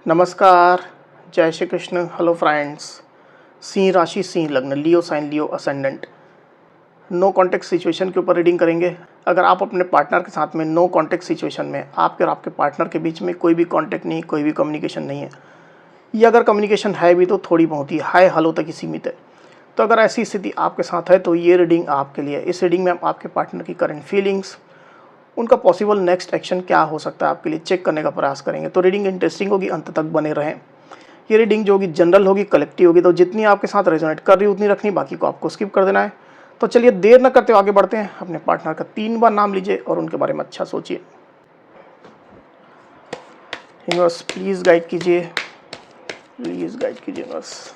नमस्कार, जय Shri Krishna. Hello friends. सिंह राशि, सिंह लग्न, Leo sign, Leo ascendant, no contact situation के ऊपर रीडिंग करेंगे। अगर आप अपने पार्टनर के साथ में नो कॉन्टेक्ट सिचुएशन में, आपके और आपके पार्टनर के बीच में कोई भी कॉन्टेक्ट नहीं, कोई भी कम्युनिकेशन नहीं है, या अगर कम्युनिकेशन है भी तो थोड़ी बहुत ही हाय हेलो तक ही सीमित है, तो अगर ऐसी स्थिति आपके साथ है तो ये रीडिंग आपके लिए। इस रीडिंग में हम आपके पार्टनर की करंट फीलिंग्स, उनका पॉसिबल नेक्स्ट एक्शन क्या हो सकता है आपके लिए चेक करने का प्रयास करेंगे। तो रीडिंग इंटरेस्टिंग होगी, अंत तक बने रहें। ये रीडिंग जो होगी जनरल होगी, कलेक्टिव होगी, तो जितनी आपके साथ रेजोनेट कर रही उतनी रखनी, बाकी को आपको स्किप कर देना है। तो चलिए देर न करते हुए आगे बढ़ते हैं। अपने पार्टनर का 3 बार नाम लीजिए और उनके बारे में अच्छा सोचिए। यूनिवर्स प्लीज गाइड कीजिए, प्लीज गाइड कीजिए यूनिवर्स।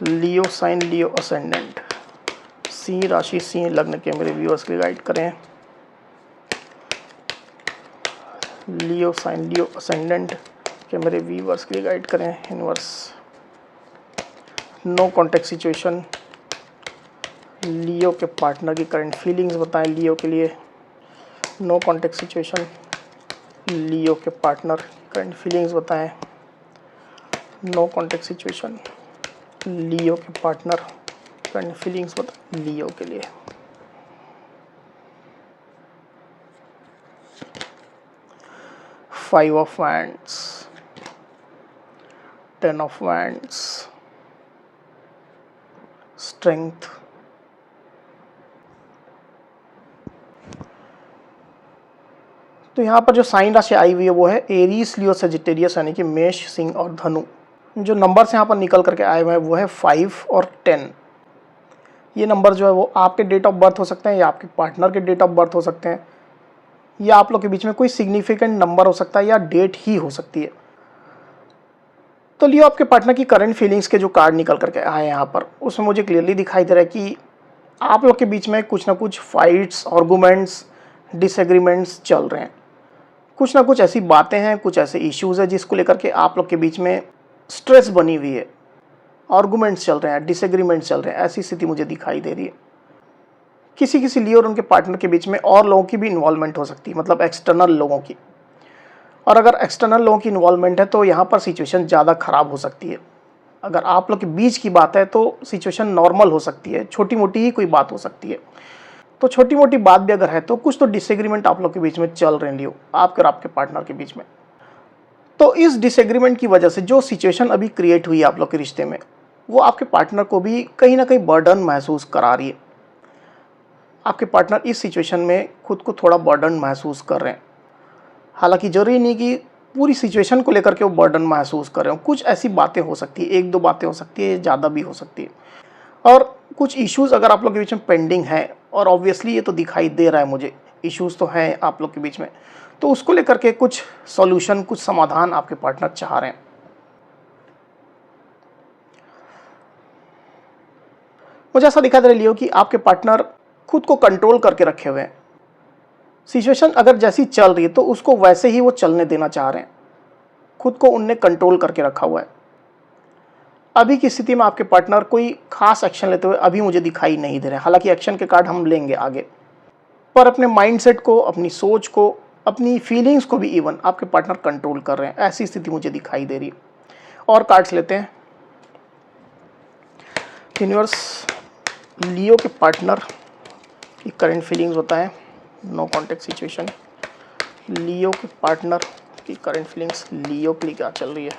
लियो साइन, लियो असेंडेंट, सिंह राशि, सिंह लग्न के मेरे व्यूअर्स के गाइड करें। लियो साइन, लियो असेंडेंट के मेरे व्यूअर्स के लिए गाइड करें यूनिवर्स। नो कॉन्टेक्ट सिचुएशन, लियो के पार्टनर की करंट फीलिंग्स बताएं लियो के लिए। नो कॉन्टेक्ट सिचुएशन, लियो के पार्टनर करंट फीलिंग्स बताएं। नो कॉन्टेक्ट सिचुएशन, लियो के पार्टनर करंट फीलिंग्स बताएं लियो के लिए। Five of wands, 10 of wands, strength, तो यहाँ पर जो साइन राशि आई हुई है वो है एरीज, लियो, सजिटेरियस, यानी कि मेष, सिंह और धनु। जो नंबर्स यहाँ पर निकल करके आए हुए हैं वो है 5 और 10। ये नंबर जो है वो आपके डेट ऑफ बर्थ हो सकते हैं या आपके पार्टनर के डेट ऑफ बर्थ हो सकते हैं, या आप लोग के बीच में कोई सिग्निफिकेंट नंबर हो सकता है या डेट ही हो सकती है। तो लियो आपके पार्टनर की करंट फीलिंग्स के जो कार्ड निकल करके आए यहाँ पर, उसमें मुझे क्लियरली दिखाई दे रहा है कि आप लोग के बीच में कुछ ना कुछ फाइट्स, आर्गुमेंट्स, डिसएग्रीमेंट्स चल रहे हैं। कुछ ना कुछ ऐसी बातें हैं, कुछ ऐसे इश्यूज़ हैं जिसको लेकर के आप लोग के बीच में स्ट्रेस बनी हुई है, आर्गुमेंट्स चल रहे हैं, डिसएग्रीमेंट्स चल रहे हैं, ऐसी स्थिति मुझे दिखाई दे रही है। किसी किसी लियो और उनके पार्टनर के बीच में और लोगों की भी इन्वॉल्वमेंट हो सकती है, मतलब एक्सटर्नल लोगों की। और अगर एक्सटर्नल लोगों की इन्वॉल्वमेंट है तो यहाँ पर सिचुएशन ज़्यादा ख़राब हो सकती है। अगर आप लोग के बीच की बात है तो सिचुएशन नॉर्मल हो सकती है, छोटी मोटी ही कोई बात हो सकती है। तो छोटी मोटी बात भी अगर है तो कुछ तो डिसएग्रीमेंट आप लोग के बीच में चल रहे हैं लियो, आपके और आपके पार्टनर के बीच में। तो इस डिसएग्रीमेंट की वजह से जो सिचुएशन अभी क्रिएट हुई है आप लोग के रिश्ते में, वो आपके पार्टनर को भी कहीं ना कहीं बर्डन महसूस करा रही है। आपके पार्टनर इस सिचुएशन में खुद को थोड़ा बर्डन महसूस कर रहे हैं। हालांकि जरूरी नहीं कि पूरी सिचुएशन को लेकर के वो बर्डन महसूस कर रहे हो, कुछ ऐसी बातें हो सकती है, 1-2 बातें हो सकती है, ज़्यादा भी हो सकती है। और कुछ इश्यूज़ अगर आप लोग के बीच में पेंडिंग है, और ऑब्वियसली ये तो दिखाई दे रहा है मुझे, इश्यूज़ तो हैं आप लोग के बीच में, तो उसको लेकर के कुछ सॉल्यूशन, कुछ समाधान आपके पार्टनर चाह रहे हैं। मुझे ऐसा दिखाई दे रहा है लियो कि आपके पार्टनर खुद को कंट्रोल करके रखे हुए हैं। सिचुएशन अगर जैसी चल रही है तो उसको वैसे ही वो चलने देना चाह रहे हैं, खुद को उनने कंट्रोल करके रखा हुआ है। अभी की स्थिति में आपके पार्टनर कोई खास एक्शन लेते हुए अभी मुझे दिखाई नहीं दे रहे हैं। हालांकि एक्शन के कार्ड हम लेंगे आगे, पर अपने माइंडसेट को, अपनी सोच को, अपनी फीलिंग्स को भी इवन आपके पार्टनर कंट्रोल कर रहे हैं, ऐसी स्थिति मुझे दिखाई दे रही है। और कार्ड्स लेते हैं। यूनिवर्स, लियो के पार्टनर की करंट फीलिंग्स होता है, नो कॉन्टेक्ट सिचुएशन, लियो के पार्टनर की करंट फीलिंग्स लियो के लिए क्या चल रही है।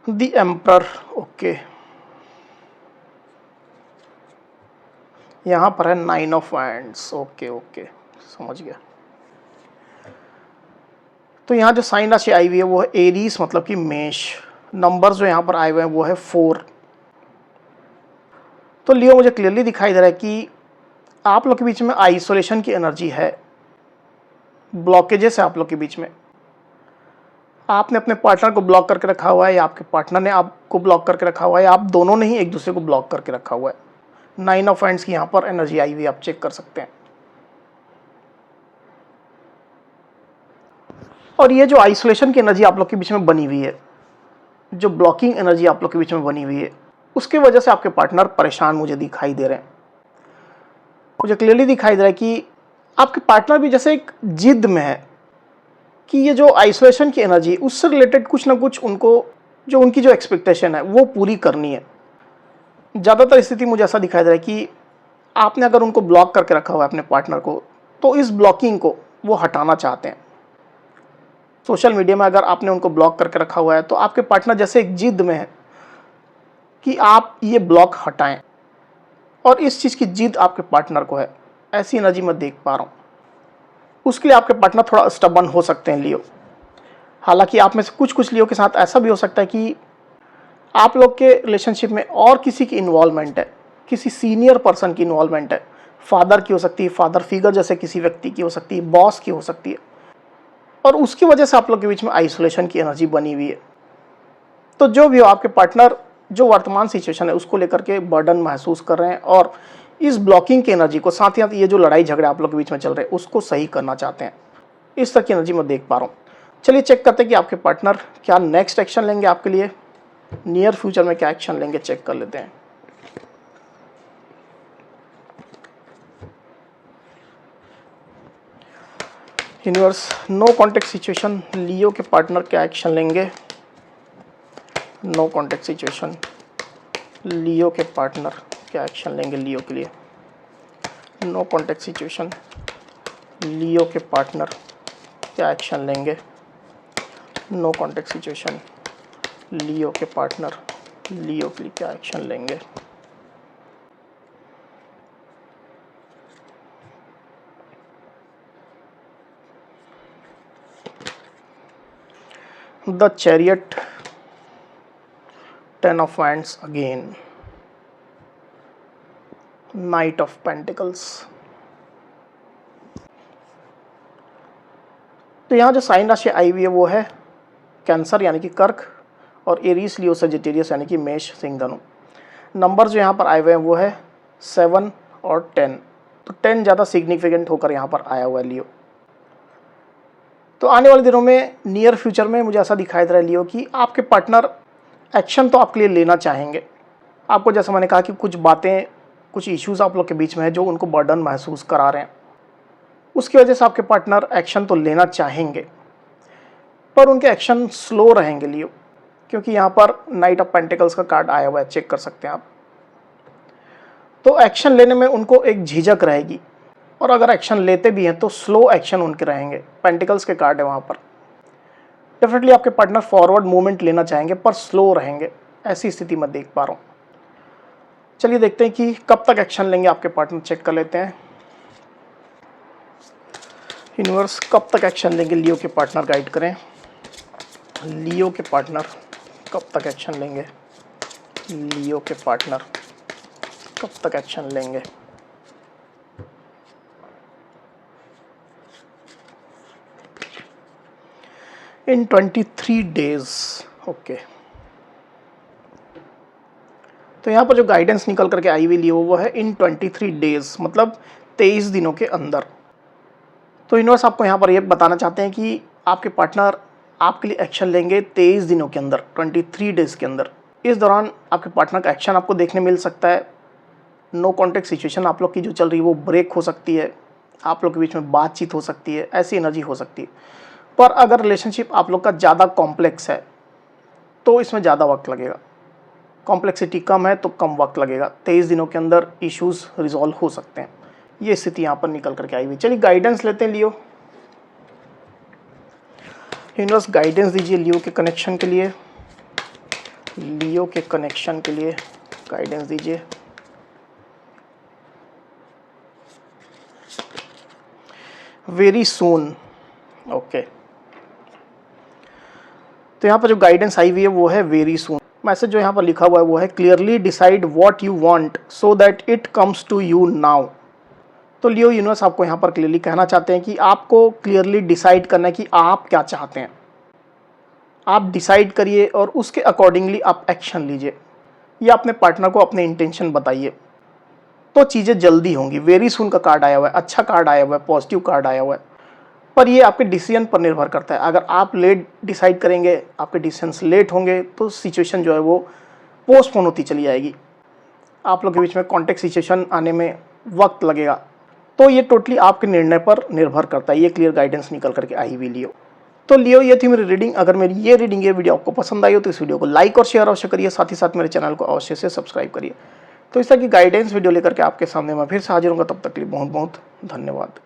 द एम्परर, ओके, यहाँ पर है 9 ऑफ वैंड्स, ओके ओके, समझ गया। तो यहाँ जो साइन राशि आई हुई है वो है एरीज, मतलब कि मेष। नंबर जो यहाँ पर आए हुए हैं वो है 4। तो लियो मुझे क्लियरली दिखाई दे रहा है कि आप लोग के बीच में आइसोलेशन की एनर्जी है, ब्लॉकेजेस है आप लोग के बीच में। आपने अपने पार्टनर को ब्लॉक करके रखा हुआ है, या आपके पार्टनर ने आपको ब्लॉक करके रखा हुआ है, या आप दोनों ने ही एक दूसरे को ब्लॉक करके रखा हुआ है। 9 ऑफ वैंड्स की यहाँ पर एनर्जी आई हुई है, आप चेक कर सकते हैं। और ये जो आइसोलेशन की एनर्जी आप लोग के बीच में बनी हुई है, जो ब्लॉकिंग एनर्जी आप लोग के बीच में बनी हुई है, उसकी वजह से आपके पार्टनर परेशान मुझे दिखाई दे रहे हैं। मुझे क्लियरली दिखाई दे रहा है कि आपके पार्टनर भी जैसे एक जिद में है कि ये जो आइसोलेशन की एनर्जी उससे रिलेटेड कुछ ना कुछ उनको जो उनकी जो एक्सपेक्टेशन है वो पूरी करनी है। ज़्यादातर स्थिति मुझे ऐसा दिखाई दे रहा है कि आपने अगर उनको ब्लॉक करके रखा हुआ है अपने पार्टनर को, तो इस ब्लॉकिंग को वो हटाना चाहते हैं। सोशल मीडिया में अगर आपने उनको ब्लॉक करके रखा हुआ है तो आपके पार्टनर जैसे एक जिद में है कि आप ये ब्लॉक हटाएं, और इस चीज़ की जिद आपके पार्टनर को है। ऐसी एनर्जी मैं देख पा रहा हूँ। उसके लिए आपके पार्टनर थोड़ा स्टबर्न हो सकते हैं लियो। हालांकि आप में से कुछ लियो के साथ ऐसा भी हो सकता है कि आप लोग के रिलेशनशिप में और किसी की इन्वॉल्वमेंट है, किसी सीनियर पर्सन की इन्वॉल्वमेंट है। फादर की हो सकती है, फादर फिगर जैसे किसी व्यक्ति की हो सकती है, बॉस की हो सकती है, और उसकी वजह से आप लोग के बीच में आइसोलेशन की एनर्जी बनी हुई है। तो जो भी हो, आपके पार्टनर जो वर्तमान सिचुएशन है उसको लेकर के बर्डन महसूस कर रहे हैं, और इस ब्लॉकिंग की एनर्जी को, साथ ही साथ ये जो लड़ाई झगड़े आप लोग के बीच में चल रहे हैं उसको सही करना चाहते हैं। इस तरह की एनर्जी मैं देख पा रहा हूँ। चलिए चेक करते हैं कि आपके पार्टनर क्या नेक्स्ट एक्शन लेंगे आपके लिए, नियर फ्यूचर में क्या एक्शन लेंगे, चेक कर लेते हैं। यूनिवर्स, नो कॉन्टेक्ट सिचुएशन, लियो के पार्टनर क्या एक्शन लेंगे। नो कॉन्टेक्ट सिचुएशन, लियो के पार्टनर क्या एक्शन लेंगे लियो के लिए। नो कॉन्टेक्ट सिचुएशन, लियो के पार्टनर क्या एक्शन लेंगे। नो कॉन्टेक्ट सिचुएशन, लियो के पार्टनर लियो के लिए क्या एक्शन लेंगे। The chariot, 10 of Wands again, Knight of Pentacles। तो यहाँ जो साइन राशि आई हुई है वो है कैंसर यानी कि कर्क, और एरीज लियो सजिटेरियस यानी कि मेष सिंह धनु। नंबर जो यहाँ पर आए हुए हैं वो है 7 और 10। तो 10 ज़्यादा सिग्निफिकेंट होकर यहाँ पर आया हुआ है लियो। तो आने वाले दिनों में, नियर फ्यूचर में, मुझे ऐसा दिखाई दे रहा है लियो कि आपके पार्टनर एक्शन तो आपके लिए लेना चाहेंगे। आपको जैसा मैंने कहा कि कुछ बातें, कुछ इश्यूज आप लोग के बीच में है जो उनको बर्डन महसूस करा रहे हैं, उसकी वजह से आपके पार्टनर एक्शन तो लेना चाहेंगे, पर उनके एक्शन स्लो रहेंगे लियो, क्योंकि यहाँ पर नाइट ऑफ पेंटिकल्स का कार्ड आया हुआ है, चेक कर सकते हैं आप। तो एक्शन लेने में उनको एक झिझक रहेगी, और अगर एक्शन लेते भी हैं तो स्लो एक्शन उनके रहेंगे। पेंटिकल्स के कार्ड है वहाँ पर। डेफिनेटली आपके पार्टनर फॉरवर्ड मूवमेंट लेना चाहेंगे पर स्लो रहेंगे, ऐसी स्थिति मैं देख पा रहा हूँ। चलिए देखते हैं कि कब तक एक्शन लेंगे आपके पार्टनर, चेक कर लेते हैं। यूनिवर्स, कब तक एक्शन लेंगे लियो के पार्टनर, गाइड करें। लियो के पार्टनर कब तक एक्शन लेंगे। लियो के पार्टनर कब तक एक्शन लेंगे। इन 23 डेज। ओके, तो यहाँ पर जो गाइडेंस निकल करके आई हुई लियो वो है इन 23 डेज, मतलब 23 दिनों के अंदर। तो यूनिवर्स आपको यहाँ पर ये बताना चाहते हैं कि आपके पार्टनर आपके लिए एक्शन लेंगे 23 दिनों के अंदर, 23 डेज के अंदर। इस दौरान आपके पार्टनर का एक्शन आपको देखने मिल सकता है। नो कॉन्टेक्ट सिचुएशन आप लोग की जो चल रही है वो ब्रेक हो सकती है, आप लोग के बीच में बातचीत हो सकती है, ऐसी एनर्जी हो सकती है। पर अगर रिलेशनशिप आप लोग का ज़्यादा कॉम्प्लेक्स है तो इसमें ज़्यादा वक्त लगेगा। कॉम्प्लेक्सिटी कम है तो कम वक्त लगेगा। 23 दिनों के अंदर इश्यूज रिजॉल्व हो सकते हैं। ये स्थिति यहाँ पर निकल करके आई हुई। चलिए गाइडेंस लेते हैं लियो। यूनिवर्स, गाइडेंस दीजिए लियो के कनेक्शन के लिए। लियो के कनेक्शन के लिए गाइडेंस दीजिए। Very soon. ओके, तो यहाँ पर जो गाइडेंस आई हुई है वो है वेरी सून। मैसेज जो यहाँ पर लिखा हुआ है वो है clearly decide what you want so that it comes to you now. तो लियो, यूनिवर्स आपको यहाँ पर क्लियरली कहना चाहते हैं कि आपको क्लियरली डिसाइड करना है कि आप क्या चाहते हैं। आप डिसाइड करिए और उसके अकॉर्डिंगली आप एक्शन लीजिए, या अपने पार्टनर को अपने इंटेंशन बताइए, तो चीज़ें जल्दी होंगी। वेरी सून का कार्ड आया हुआ है, अच्छा कार्ड आया हुआ है, पॉजिटिव कार्ड आया हुआ है, पर ये आपके डिसीजन पर निर्भर करता है। अगर आप लेट डिसाइड करेंगे, आपके डिसीजंस लेट होंगे, तो सिचुएशन जो है वो पोस्टपोन होती चली जाएगी। आप लोग के बीच में कॉन्टेक्ट सिचुएशन आने में वक्त लगेगा, तो ये टोटली आपके निर्णय पर निर्भर करता है। ये क्लियर गाइडेंस निकल करके आई हुई लियो। तो लियो ये थी मेरी रीडिंग। अगर मेरी ये रीडिंग ये वीडियो आपको पसंद आई हो तो इस वीडियो को लाइक और शेयर अवश्य करिए, साथ ही साथ मेरे चैनल को अवश्य से सब्सक्राइब करिए। तो इस तरह की गाइडेंस वीडियो लेकर के आपके सामने मैं फिर से हाजिर हूँगा। तब तक के लिए बहुत बहुत धन्यवाद।